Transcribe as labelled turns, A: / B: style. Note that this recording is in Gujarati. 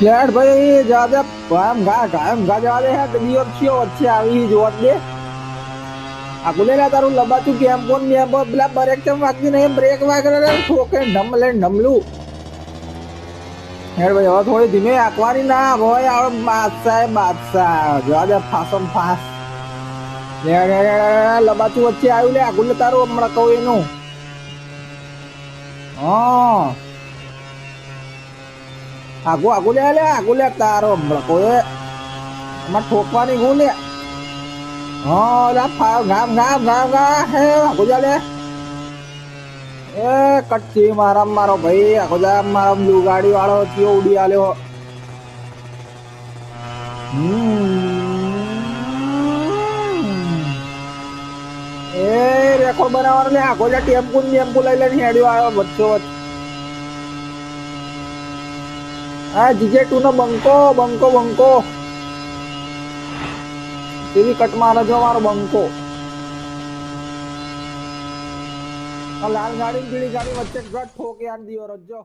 A: લેટ ભાઈ જવા દે કાયમ ઘા જવા દે હે દિયો થયો વચ્ચે આવી જોત દે આ ગુલે તારું લબાતું કેમ કોણ ને પેલા બ્રેક ચમ વાગતી નહીં બ્રેક વાગરે ઠોકે ઢમ લે ઢમલું હેડ ભાઈ હવે થોડી ધીમે આકવાની ના ભાઈ આવે બાદશાહ જવા દે ફાસમ ફાસ લબાતું વચ્ચે આવ્યું લે આ ગુલે તારું હમણાં કહું એનું હા આગુ લે તારો હમણાં એમાં ઠોકવાની ગું લે હા ગામ હે આગુ લે એ કચ્છી મારો ભાઈ આગુ મારા બ્લુ ગાડી વાળો થયો ઉડી આલ્યો એ રેકોર્ડ બનાવવાનો લે આગુ ટેમ્પુ લઈ લઈને હેડ્યો આવ્યો વચ્ચો હા GJ2 નો બંકો એવી કટ મારે જો મારો બંકો લાલ ગાડી પીળી ગાડી વચ્ચે ઠોકે યાર દિયો રજો